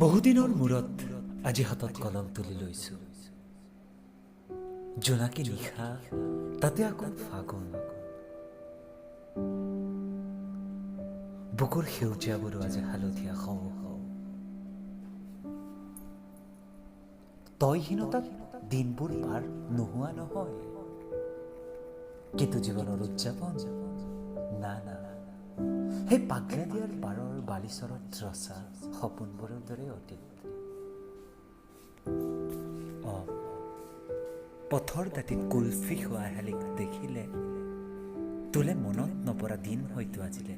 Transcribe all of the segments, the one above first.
বহুদিনৰ মূৰত আজি হাতত কলম তুলি লৈছো। জোনাকী নিশা, তাতে আকৌ ফাগুন। বুকুৰ সেউজীয়াবোৰো আজি হালধীয়া হওঁ হওঁ। তইহীনতাত দিনবোৰ পাৰ নোহোৱা নহয়, কিন্তু জীৱনৰ উদযাপন না না, সেই পাগলা দিয়াৰ পাৰৰ বালিচৰত ৰচা সপোনবোৰৰ দৰে অতীত। পথৰ দাঁতিত কুলফি খোৱা এহালিক দেখিলে তোলে মনত নপৰা দিন হয়তো আজিলে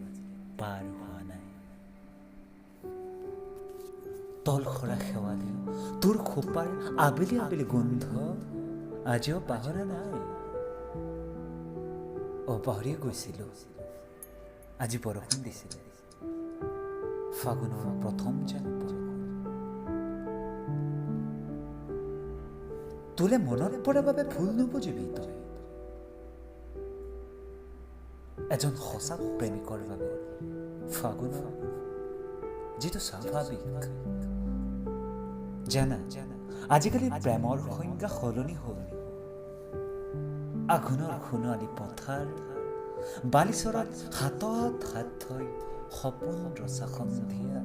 পাৰ হোৱা নাই। তলসৰা শেৱালি তোৰ খোপাৰ আবেলি আবেলি গোন্ধ আজিও পাহৰা নাই। পাহৰিয়ে গৈছিলো আজি বৰষুণ দিছিলে, ফাগুনৰ প্ৰথম যেন বৰষুণ। তোলে মনত পৰাৰ বাবে ভুল নুবুজিবি তই। এজন সঁচা প্ৰেমিকৰ বাবে ফাগুনৰ যিটো স্বাভাৱিক। জানা, আজিকালি প্ৰেমৰ সংজ্ঞা সলনি হ'ল। আঘোণৰ সোণোৱালী পথাৰ, বালিচৰত হাতত হাত থৈ সপোন ৰচা সন্ধিয়া,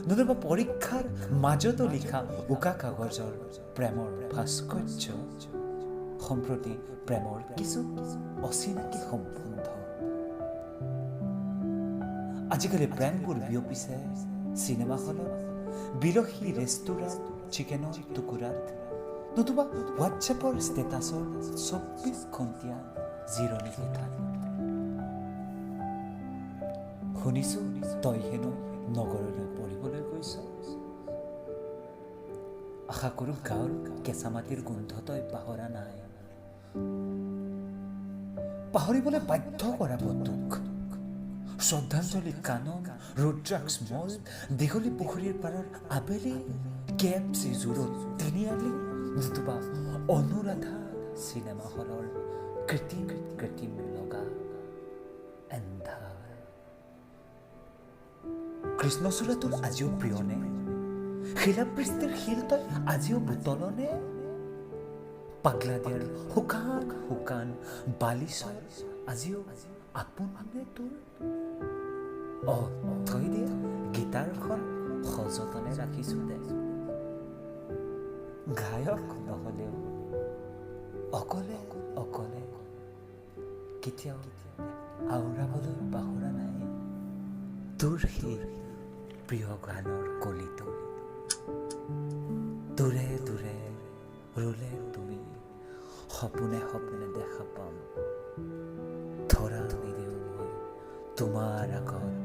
নতুবা পৰীক্ষাৰ মাজতো লিখা উকা কাগজৰ প্ৰেমৰ ভাস্কৰ্য, সম্প্ৰতি প্ৰেমৰ কিছু অচিনাকি সম্বন্ধ। আজিকালি প্ৰেমবোৰ বিয়পিছে চিনেমা হলত, বিৰহী ৰেষ্টুৰাঁ, চিকেনৰ টুকুৰাত, নতুবা হোৱাটছএপৰ ষ্টেটাছৰ ২৪ ঘণ্টীয়া জিৰণি কোঠাত। শুনিছো তই হেনো নগৰলৈ পঢ়িবলৈ গৈছ। আশা কৰোঁ গাঁৱৰ কেঁচা মাটিৰ গোন্ধ তই পাহৰা নাই। পাহৰিবলৈ বাধ্য কৰাব তোক শ্ৰদ্ধাঞ্জলি কানন, ৰুদ্ৰাক্ষ মল, দীঘলী পুখুৰীৰ পাৰৰ আবেলি, KFC জোৰত তিনিআলি, নতুবা অনুৰাধা চিনেমা হলৰ কৃত্ৰিম লগা এন্ধাৰ। কৃষ্ণচূড়া তোৰ আজিও প্ৰিয়নে? শিলাবৃষ্টিৰ শিল তই আজিও বুটলনে? পাগলা দিয়াৰ শুকান শুকান বালিচৰ আজিও আপোননে তোৰ? থৈ দিয়া গীটাৰখন সযতনে ৰাখিছো দে। গায়ক নহলেও অকলে অকলে কেতিয়াও আওৰাবলৈ পাহৰা নাই তোৰ সেই প্ৰিয় গানৰ কলিটো। দূৰে দূৰে ৰুলে তুমি, সপোনে সপোনে দেখা পাম। ধৰা নিদিওঁ মই তোমাৰ আগত